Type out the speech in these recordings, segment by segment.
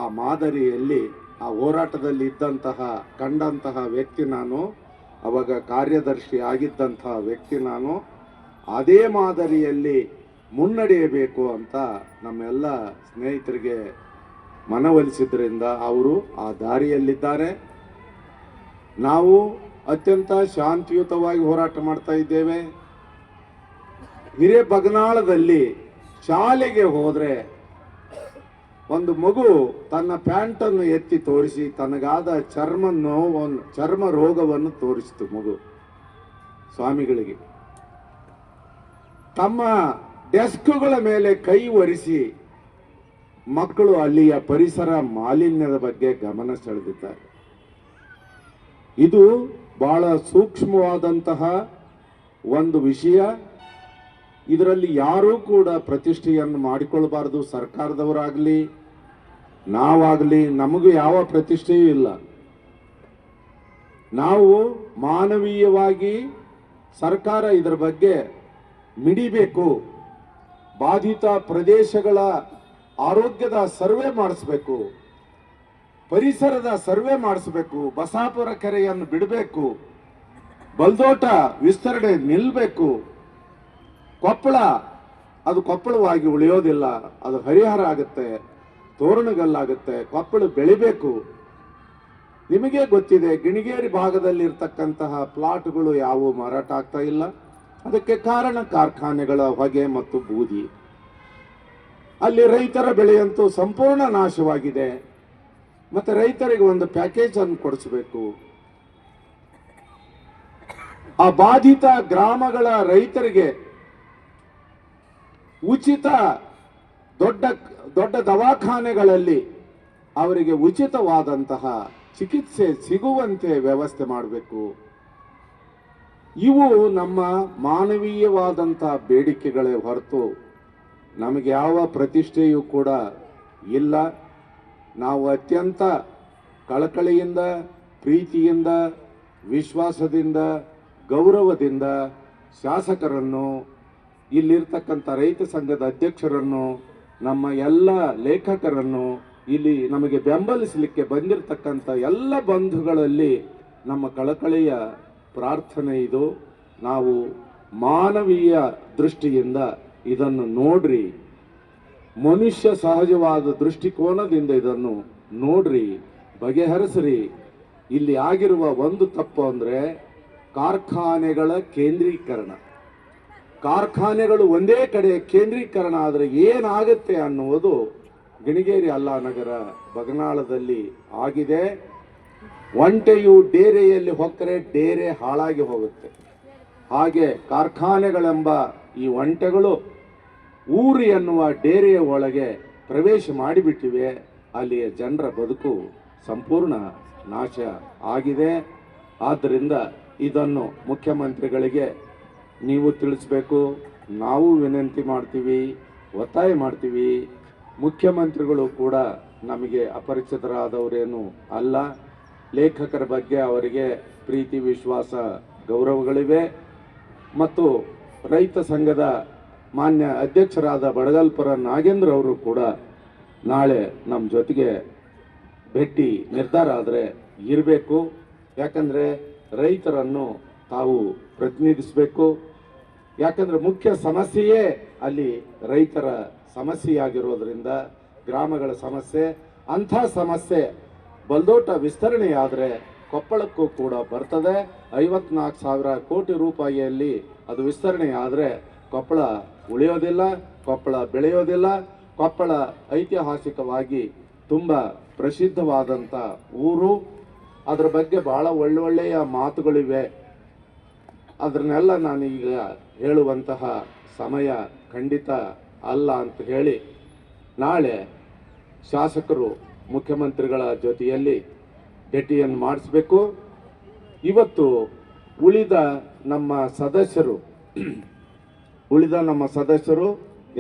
ಆ ಮಾದರಿಯಲ್ಲಿ ಆ ಹೋರಾಟದಲ್ಲಿ ಇದ್ದಂತಹ ಕಂಡಂತಹ ವ್ಯಕ್ತಿ ನಾನು, ಅವಾಗ ಕಾರ್ಯದರ್ಶಿ ಆಗಿದ್ದಂತಹ ವ್ಯಕ್ತಿ ನಾನು. ಅದೇ ಮಾದರಿಯಲ್ಲಿ ಮುನ್ನಡೆಯಬೇಕು ಅಂತ ನಮ್ಮೆಲ್ಲ ಸ್ನೇಹಿತರಿಗೆ ಮನವೊಲಿಸಿದ್ರಿಂದ ಅವರು ಆ ದಾರಿಯಲ್ಲಿದ್ದಾರೆ. ನಾವು ಅತ್ಯಂತ ಶಾಂತಿಯುತವಾಗಿ ಹೋರಾಟ ಮಾಡ್ತಾ ಇದ್ದೇವೆ. ಹಿರೇಬಗನಾಳದಲ್ಲಿ ಶಾಲೆಗೆ ಹೋದರೆ ಒಂದು ಮಗು ತನ್ನ ಪ್ಯಾಂಟನ್ನು ಎತ್ತಿ ತೋರಿಸಿ ತನಗಾದ ಚರ್ಮ ರೋಗವನ್ನು ತೋರಿಸಿತು ಮಗು ಸ್ವಾಮಿಗಳಿಗೆ. ತಮ್ಮ ಡೆಸ್ಕ್ಗಳ ಮೇಲೆ ಕೈ ಒರೆಸಿ ಮಕ್ಕಳು ಅಲ್ಲಿಯ ಪರಿಸರ ಮಾಲಿನ್ಯದ ಬಗ್ಗೆ ಗಮನ ಸೆಳೆದಿದ್ದಾರೆ. ಇದು ಬಹಳ ಸೂಕ್ಷ್ಮವಾದಂತಹ ಒಂದು ವಿಷಯ. ಇದರಲ್ಲಿ ಯಾರೂ ಕೂಡ ಪ್ರತಿಷ್ಠೆಯನ್ನು ಮಾಡಿಕೊಳ್ಳಬಾರದು. ಸರ್ಕಾರದವರಾಗಲಿ ನಾವಾಗಲಿ ನಮಗೂ ಯಾವ ಪ್ರತಿಷ್ಠೆಯೂ ಇಲ್ಲ. ನಾವು ಮಾನವೀಯವಾಗಿ ಸರ್ಕಾರ ಇದರ ಬಗ್ಗೆ ಮಿಡಿಬೇಕು. ಬಾಧಿತ ಪ್ರದೇಶಗಳ ಆರೋಗ್ಯದ ಸರ್ವೆ ಮಾಡಿಸಬೇಕು, ಪರಿಸರದ ಸರ್ವೆ ಮಾಡಿಸಬೇಕು, ಬಸಾಪುರ ಕೆರೆಯನ್ನು ಬಿಡಬೇಕು, ಬಲ್ದೋಟ ವಿಸ್ತರಣೆ ನಿಲ್ಲಬೇಕು. ಕೊಪ್ಪಳ ಅದು ಕೊಪ್ಪಳವಾಗಿ ಉಳಿಯೋದಿಲ್ಲ, ಅದು ಹರಿಹರ ಆಗುತ್ತೆ, ತೋರಣಗಲ್ಲಾಗುತ್ತೆ. ಕೊಪ್ಪಳ ಬೆಳಿಬೇಕು. ನಿಮಗೆ ಗೊತ್ತಿದೆ, ಗಿಣಿಗೇರಿ ಭಾಗದಲ್ಲಿ ಇರ್ತಕ್ಕಂತಹ ಪ್ಲಾಟ್ಗಳು ಯಾವುವು ಮಾರಾಟ ಆಗ್ತಾ ಇಲ್ಲ. ಅದಕ್ಕೆ ಕಾರಣ ಕಾರ್ಖಾನೆಗಳ ಹೊಗೆ ಮತ್ತು ಬೂದಿ. ಅಲ್ಲಿ ರೈತರ ಬೆಳೆಯಂತೂ ಸಂಪೂರ್ಣ ನಾಶವಾಗಿದೆ. ಮತ್ತೆ ರೈತರಿಗೆ ಒಂದು ಪ್ಯಾಕೇಜ್ ಅನ್ನು ಕೊಡಿಸಬೇಕು. ಆ ಬಾಧಿತ ಗ್ರಾಮಗಳ ರೈತರಿಗೆ ಉಚಿತ ದೊಡ್ಡ ದೊಡ್ಡ ದವಾಖಾನೆಗಳಲ್ಲಿ ಅವರಿಗೆ ಉಚಿತವಾದಂತಹ ಚಿಕಿತ್ಸೆ ಸಿಗುವಂತೆ ವ್ಯವಸ್ಥೆ ಮಾಡಬೇಕು. ಇವು ನಮ್ಮ ಮಾನವೀಯವಾದಂತಹ ಬೇಡಿಕೆಗಳೇ ಹೊರತು ನಮಗೆ ಯಾವ ಪ್ರತಿಷ್ಠೆಯೂ ಕೂಡ ಇಲ್ಲ. ನಾವು ಅತ್ಯಂತ ಕಳಕಳಿಯಿಂದ, ಪ್ರೀತಿಯಿಂದ, ವಿಶ್ವಾಸದಿಂದ, ಗೌರವದಿಂದ ಶಾಸಕರನ್ನು, ಇಲ್ಲಿರ್ತಕ್ಕಂಥ ರೈತ ಸಂಘದ ಅಧ್ಯಕ್ಷರನ್ನು, ನಮ್ಮ ಎಲ್ಲ ಲೇಖಕರನ್ನು, ಇಲ್ಲಿ ನಮಗೆ ಬೆಂಬಲಿಸಲಿಕ್ಕೆ ಬಂದಿರತಕ್ಕಂಥ ಎಲ್ಲ ಬಂಧುಗಳಲ್ಲಿ ನಮ್ಮ ಕಳಕಳಿಯ ಪ್ರಾರ್ಥನೆ ಇದು. ನಾವು ಮಾನವೀಯ ದೃಷ್ಟಿಯಿಂದ ಇದನ್ನು ನೋಡ್ರಿ, ಮನುಷ್ಯ ಸಹಜವಾದ ದೃಷ್ಟಿಕೋನದಿಂದ ಇದನ್ನು ನೋಡ್ರಿ, ಬಗೆಹರಿಸ್ರಿ. ಇಲ್ಲಿ ಆಗಿರುವ ಒಂದು ತಪ್ಪು ಅಂದರೆ ಕಾರ್ಖಾನೆಗಳ ಕೇಂದ್ರೀಕರಣ. ಕಾರ್ಖಾನೆಗಳು ಒಂದೇ ಕಡೆ ಕೇಂದ್ರೀಕರಣ ಆದರೆ ಏನಾಗುತ್ತೆ ಅನ್ನುವುದು ಗಿಣಿಗೇರಿ ಅಲ್ಲಾನಗರ ಬಗನಾಳದಲ್ಲಿ ಆಗಿದೆ. ಒಂಟೆಯು ಡೇರೆಯಲ್ಲಿ ಹೊಕ್ಕರೆ ಡೇರೆ ಹಾಳಾಗಿ ಹೋಗುತ್ತೆ. ಹಾಗೆ ಕಾರ್ಖಾನೆಗಳೆಂಬ ಈ ಒಂಟೆಗಳು ಊರು ಎನ್ನುವ ಡೇರೆಯ ಒಳಗೆ ಪ್ರವೇಶ ಮಾಡಿಬಿಟ್ಟಿವೆ. ಅಲ್ಲಿಯ ಜನರ ಬದುಕು ಸಂಪೂರ್ಣ ನಾಶ ಆಗಿದೆ. ಆದ್ದರಿಂದ ಇದನ್ನು ಮುಖ್ಯಮಂತ್ರಿಗಳಿಗೆ ನೀವು ತಿಳಿಸಬೇಕು. ನಾವು ವಿನಂತಿ ಮಾಡ್ತೀವಿ, ಒತ್ತಾಯ ಮಾಡ್ತೀವಿ. ಮುಖ್ಯಮಂತ್ರಿಗಳು ಕೂಡ ನಮಗೆ ಅಪರಿಚಿತರಾದವರೇನು ಅಲ್ಲ. ಲೇಖಕರ ಬಗ್ಗೆ ಅವರಿಗೆ ಪ್ರೀತಿ, ವಿಶ್ವಾಸ, ಗೌರವಗಳಿವೆ. ಮತ್ತು ರೈತ ಸಂಘದ ಮಾನ್ಯ ಅಧ್ಯಕ್ಷರಾದ ಬಡಗಲ್ಪುರ ನಾಗೇಂದ್ರ ಅವರು ಕೂಡ ನಾಳೆ ನಮ್ಮ ಜೊತೆಗೆ ಭೇಟಿ ನಿರ್ಧಾರ ಆದರೆ ಇರಬೇಕು. ಯಾಕಂದರೆ ರೈತರನ್ನು ತಾವು ಪ್ರತಿನಿಧಿಸಬೇಕು. ಯಾಕಂದರೆ ಮುಖ್ಯ ಸಮಸ್ಯೆಯೇ ಅಲ್ಲಿ ರೈತರ ಸಮಸ್ಯೆಯಾಗಿರೋದ್ರಿಂದ, ಗ್ರಾಮಗಳ ಸಮಸ್ಯೆ. ಅಂಥ ಸಮಸ್ಯೆ ಬಲ್ದೋಟ ವಿಸ್ತರಣೆಯಾದರೆ ಕೊಪ್ಪಳಕ್ಕೂ ಕೂಡ ಬರ್ತದೆ. 54,000 ಕೋಟಿ ರೂಪಾಯಿಯಲ್ಲಿ ಅದು ವಿಸ್ತರಣೆ ಆದರೆ ಕೊಪ್ಪಳ ಉಳಿಯೋದಿಲ್ಲ, ಕೊಪ್ಪಳ ಬೆಳೆಯೋದಿಲ್ಲ. ಕೊಪ್ಪಳ ಐತಿಹಾಸಿಕವಾಗಿ ತುಂಬ ಪ್ರಸಿದ್ಧವಾದಂಥ ಊರು. ಅದರ ಬಗ್ಗೆ ಬಹಳ ಒಳ್ಳೊಳ್ಳೆಯ ಮಾತುಗಳಿವೆ. ಅದನ್ನೆಲ್ಲ ನಾನು ಈಗ ಹೇಳುವಂತಹ ಸಮಯ ಖಂಡಿತ ಅಲ್ಲ ಅಂತ ಹೇಳಿ, ನಾಳೆ ಶಾಸಕರು ಮುಖ್ಯಮಂತ್ರಿಗಳ ಜೊತೆಯಲ್ಲಿ ಭೇಟಿಯನ್ನು ಮಾಡಿಸಬೇಕು. ಇವತ್ತು ಉಳಿದ ನಮ್ಮ ಸದಸ್ಯರು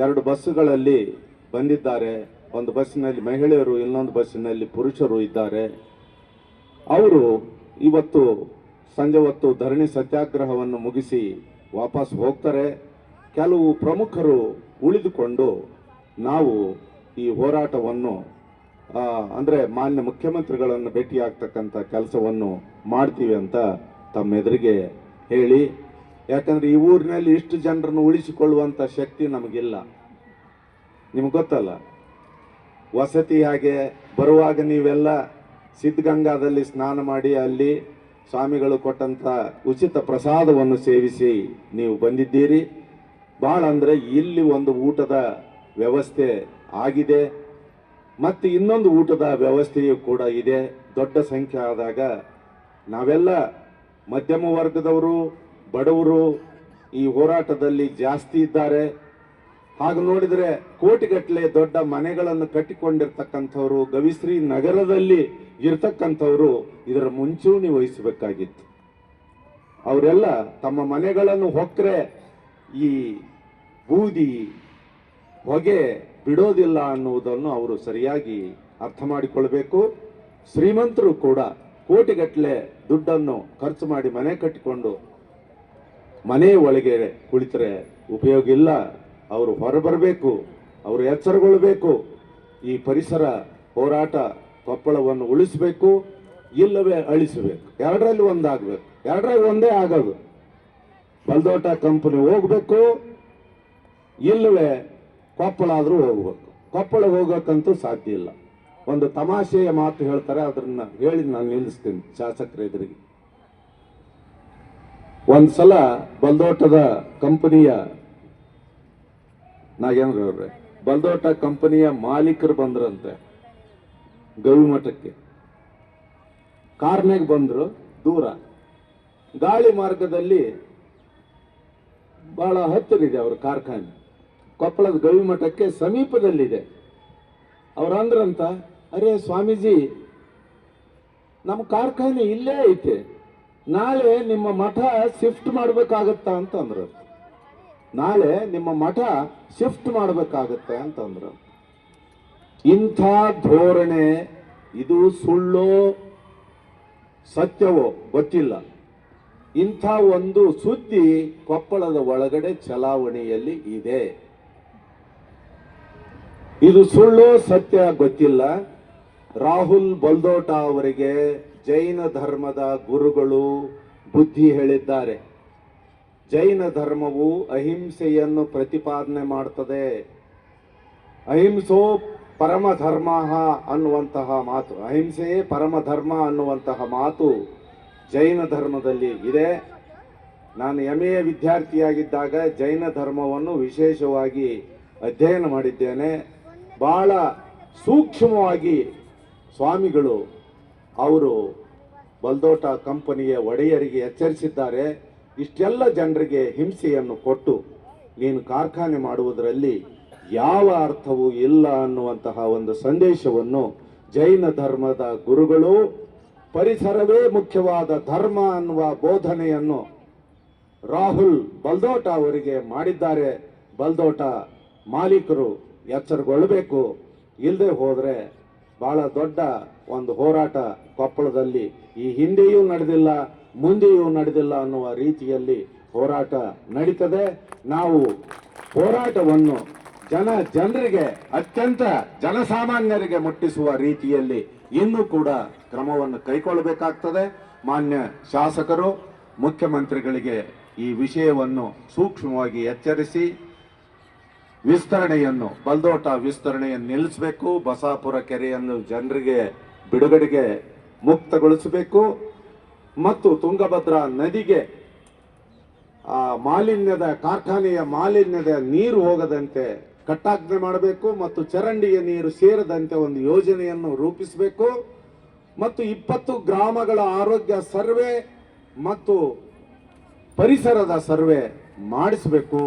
2 ಬಸ್ಸುಗಳಲ್ಲಿ ಬಂದಿದ್ದಾರೆ. ಒಂದು ಬಸ್ಸಿನಲ್ಲಿ ಮಹಿಳೆಯರು, ಇನ್ನೊಂದು ಬಸ್ಸಿನಲ್ಲಿ ಪುರುಷರು ಇದ್ದಾರೆ. ಅವರು ಇವತ್ತು ಸಂಜೆ ಹೊತ್ತು ಧರಣಿ ಸತ್ಯಾಗ್ರಹವನ್ನು ಮುಗಿಸಿ ವಾಪಸ್ ಹೋಗ್ತಾರೆ. ಕೆಲವು ಪ್ರಮುಖರು ಉಳಿದುಕೊಂಡು ನಾವು ಈ ಹೋರಾಟವನ್ನು ಅಂದ್ರೆ ಮಾನ್ಯ ಮುಖ್ಯಮಂತ್ರಿಗಳನ್ನು ಭೇಟಿಯಾಗ್ತಕ್ಕಂಥ ಕೆಲಸವನ್ನು ಮಾಡ್ತೀವಿ ಅಂತ ತಮ್ಮ ಎದುರಿಗೆ ಹೇಳಿ. ಯಾಕಂದ್ರೆ ಈ ಊರಿನಲ್ಲಿ ಇಷ್ಟು ಜನರನ್ನು ಉಳಿಸಿಕೊಳ್ಳುವಂಥ ಶಕ್ತಿ ನಮಗಿಲ್ಲ. ನಿಮ್ಗೆ ಗೊತ್ತಲ್ಲ, ವಸತಿ ಹಾಗೆ ಬರುವಾಗ ನೀವೆಲ್ಲ ಸಿದ್ಧಗಂಗಾದಲ್ಲಿ ಸ್ನಾನ ಮಾಡಿ ಅಲ್ಲಿ ಸ್ವಾಮಿಗಳು ಕೊಟ್ಟಂಥ ಉಚಿತ ಪ್ರಸಾದವನ್ನು ಸೇವಿಸಿ ನೀವು ಬಂದಿದ್ದೀರಿ. ಭಾಳ ಅಂದರೆ ಇಲ್ಲಿ ಒಂದು ಊಟದ ವ್ಯವಸ್ಥೆ ಆಗಿದೆ ಮತ್ತು ಇನ್ನೊಂದು ಊಟದ ವ್ಯವಸ್ಥೆಯೂ ಕೂಡ ಇದೆ. ದೊಡ್ಡ ಸಂಖ್ಯೆ ಆದಾಗ ನಾವೆಲ್ಲ ಮಧ್ಯಮ ವರ್ಗದವರು, ಬಡವರು ಈ ಹೋರಾಟದಲ್ಲಿ ಜಾಸ್ತಿ ಇದ್ದಾರೆ. ಹಾಗೆ ನೋಡಿದರೆ ಕೋಟಿಗಟ್ಟಲೆ ದೊಡ್ಡ ಮನೆಗಳನ್ನು ಕಟ್ಟಿಕೊಂಡಿರ್ತಕ್ಕಂಥವ್ರು, ಗವಿಶ್ರೀ ನಗರದಲ್ಲಿ ಇರ್ತಕ್ಕಂಥವ್ರು ಇದರ ಮುಂಚೂಣಿ ವಹಿಸಬೇಕಾಗಿತ್ತು. ಅವರೆಲ್ಲ ತಮ್ಮ ಮನೆಗಳನ್ನು ಹೊಕ್ಕರೆ ಈ ಬೂದಿ ಹೊಗೆ ಬಿಡೋದಿಲ್ಲ ಅನ್ನುವುದನ್ನು ಅವರು ಸರಿಯಾಗಿ ಅರ್ಥ ಮಾಡಿಕೊಳ್ಬೇಕು. ಶ್ರೀಮಂತರು ಕೂಡ ಕೋಟಿಗಟ್ಟಲೆ ದುಡ್ಡನ್ನು ಖರ್ಚು ಮಾಡಿ ಮನೆ ಕಟ್ಟಿಕೊಂಡು ಮನೆ ಒಳಗೆ ಕುಳಿತರೆ ಉಪಯೋಗ ಇಲ್ಲ. ಅವರು ಹೊರಬರಬೇಕು, ಅವರು ಎಚ್ಚರಗೊಳ್ಳಬೇಕು. ಈ ಪರಿಸರ ಹೋರಾಟ ಕೊಪ್ಪಳವನ್ನು ಉಳಿಸಬೇಕು, ಇಲ್ಲವೇ ಅಳಿಸಬೇಕು. ಎರಡರಲ್ಲಿ ಒಂದಾಗಬೇಕು. ಎರಡರಲ್ಲಿ ಒಂದೇ ಆಗೋದು. ಬಲ್ದೋಟ ಕಂಪನಿ ಹೋಗ್ಬೇಕು, ಇಲ್ಲವೇ ಕೊಪ್ಪಳ ಆದರೂ ಹೋಗ್ಬೇಕು. ಕೊಪ್ಪಳ ಹೋಗೋಕ್ಕಂತೂ ಸಾಧ್ಯ ಇಲ್ಲ. ಒಂದು ತಮಾಷೆಯ ಮಾತು ಹೇಳ್ತಾರೆ, ಅದನ್ನ ಹೇಳಿ ನಾನು ನಿಲ್ಲಿಸ್ತೀನಿ ಶಾಸಕರ ಎದುರಿಗೆ. ಒಂದ್ಸಲ ಬಲ್ದೋಟದ ಕಂಪನಿಯ ನಾಗೇಂದ್ರ ಅವ್ರೆ, ಬಲ್ದೋಟ ಕಂಪನಿಯ ಮಾಲೀಕರು ಬಂದ್ರಂತೆ ಗವಿಮಠಕ್ಕೆ. ಕಾರ್ನಾಗ ಬಂದ್ರು, ದೂರ ಗಾಳಿ ಮಾರ್ಗದಲ್ಲಿ ಬಹಳ ಹತ್ತಿರಿದೆ ಅವ್ರ ಕಾರ್ಖಾನೆ. ಕೊಪ್ಪಳದ ಗವಿಮಠಕ್ಕೆ ಸಮೀಪದಲ್ಲಿದೆ. ಅವ್ರು ಅಂದ್ರಂತ, ಅರೇ ಸ್ವಾಮೀಜಿ, ನಮ್ಮ ಕಾರ್ಖಾನೆ ಇಲ್ಲೇ ಐತೆ, ನಾಳೆ ನಿಮ್ಮ ಮಠ ಶಿಫ್ಟ್ ಮಾಡ್ಬೇಕಾಗತ್ತಾ ಅಂತಂದ್ರು. ನಾಳೆ ನಿಮ್ಮ ಮಠ ಶಿಫ್ಟ್ ಮಾಡ್ಬೇಕಾಗತ್ತೆ ಅಂತಂದ್ರು. ಇಂಥ ಧೋರಣೆ ಇದು ಸುಳ್ಳೋ ಸತ್ಯವೋ ಗೊತ್ತಿಲ್ಲ. ಇಂಥ ಒಂದು ಸುದ್ದಿ ಕೊಪ್ಪಳದ ಒಳಗಡೆ ಚಲಾವಣೆಯಲ್ಲಿ ಇದೆ. ಇದು ಸುಳ್ಳು ಸತ್ಯ ಗೊತ್ತಿಲ್ಲ. ರಾಹುಲ್ ಬಲ್ದೋಟ ಅವರಿಗೆ ಜೈನ ಧರ್ಮದ ಗುರುಗಳು ಬುದ್ಧಿ ಹೇಳಿದ್ದಾರೆ. ಜೈನ ಧರ್ಮವು ಅಹಿಂಸೆಯನ್ನು ಪ್ರತಿಪಾದನೆ ಮಾಡ್ತದೆ. ಅಹಿಂಸೋ ಪರಮ ಧರ್ಮ ಅನ್ನುವಂತಹ ಮಾತು, ಅಹಿಂಸೆಯೇ ಪರಮ ಧರ್ಮ ಅನ್ನುವಂತಹ ಮಾತು ಜೈನ ಧರ್ಮದಲ್ಲಿ ಇದೆ. ನಾನು MA ವಿದ್ಯಾರ್ಥಿಯಾಗಿದ್ದಾಗ ಜೈನ ಧರ್ಮವನ್ನು ವಿಶೇಷವಾಗಿ ಅಧ್ಯಯನ ಮಾಡಿದ್ದೇನೆ. ಬಹಳ ಸೂಕ್ಷ್ಮವಾಗಿ ಸ್ವಾಮಿಗಳು ಅವರು ಬಲ್ದೋಟ ಕಂಪನಿಯ ಒಡೆಯರಿಗೆ ಎಚ್ಚರಿಸಿದ್ದಾರೆ. ಇಷ್ಟೆಲ್ಲ ಜನರಿಗೆ ಹಿಂಸೆಯನ್ನು ಕೊಟ್ಟು ನೀನು ಕಾರ್ಖಾನೆ ಮಾಡುವುದರಲ್ಲಿ ಯಾವ ಅರ್ಥವೂ ಇಲ್ಲ ಅನ್ನುವಂತಹ ಒಂದು ಸಂದೇಶವನ್ನು ಜೈನ ಧರ್ಮದ ಗುರುಗಳು ಪರಿಸರವೇ ಮುಖ್ಯವಾದ ಧರ್ಮ ಅನ್ನುವ ಬೋಧನೆಯನ್ನು ರಾಹುಲ್ ಬಲ್ದೋಟ ಅವರಿಗೆ ಮಾಡಿದ್ದಾರೆ. ಬಲ್ದೋಟ ಮಾಲೀಕರು ಎಚ್ಚರಗೊಳ್ಳಬೇಕು. ಇಲ್ಲದೆ ಹೋದರೆ ಬಹಳ ದೊಡ್ಡ ಒಂದು ಹೋರಾಟ ಕೊಪ್ಪಳದಲ್ಲಿ ಈ ಹಿಂದೆಯೂ ನಡೆದಿಲ್ಲ, ಮುಂದೆಯೂ ನಡೆದಿಲ್ಲ ಅನ್ನುವ ರೀತಿಯಲ್ಲಿ ಹೋರಾಟ ನಡೀತದೆ. ನಾವು ಹೋರಾಟವನ್ನು ಜನರಿಗೆ ಅತ್ಯಂತ ಜನಸಾಮಾನ್ಯರಿಗೆ ಮುಟ್ಟಿಸುವ ರೀತಿಯಲ್ಲಿ ಇನ್ನೂ ಕೂಡ ಕ್ರಮವನ್ನು ಕೈಗೊಳ್ಳಬೇಕಾಗ್ತದೆ. ಮಾನ್ಯ ಶಾಸಕರು ಮುಖ್ಯಮಂತ್ರಿಗಳಿಗೆ ಈ ವಿಷಯವನ್ನು ಸೂಕ್ಷ್ಮವಾಗಿ ಎಚ್ಚರಿಸಿ ವಿಸ್ತರಣೆಯನ್ನು, ಬಲ್ದೋಟ ವಿಸ್ತರಣೆಯನ್ನು ನಿಲ್ಲಿಸಬೇಕು. ಬಸಾಪುರ ಕೆರೆಯನ್ನು ಜನರಿಗೆ ಬಿಡುಗಡೆಗೆ ಮುಕ್ತಗೊಳಿಸಬೇಕು ಮತ್ತು ತುಂಗಭದ್ರಾ ನದಿಗೆ ಮಾಲಿನ್ಯದ ಕಾರ್ಖಾನೆಯ ಮಾಲಿನ್ಯದ ನೀರು ಹೋಗದಂತೆ ಕಟ್ಟಾಜ್ಞೆ ಮಾಡಬೇಕು ಮತ್ತು ಚರಂಡಿಯ ನೀರು ಸೇರದಂತೆ ಒಂದು ಯೋಜನೆಯನ್ನು ರೂಪಿಸಬೇಕು ಮತ್ತು 20 ಗ್ರಾಮಗಳ ಆರೋಗ್ಯ ಸರ್ವೆ ಮತ್ತು ಪರಿಸರದ ಸರ್ವೆ ಮಾಡಿಸಬೇಕು.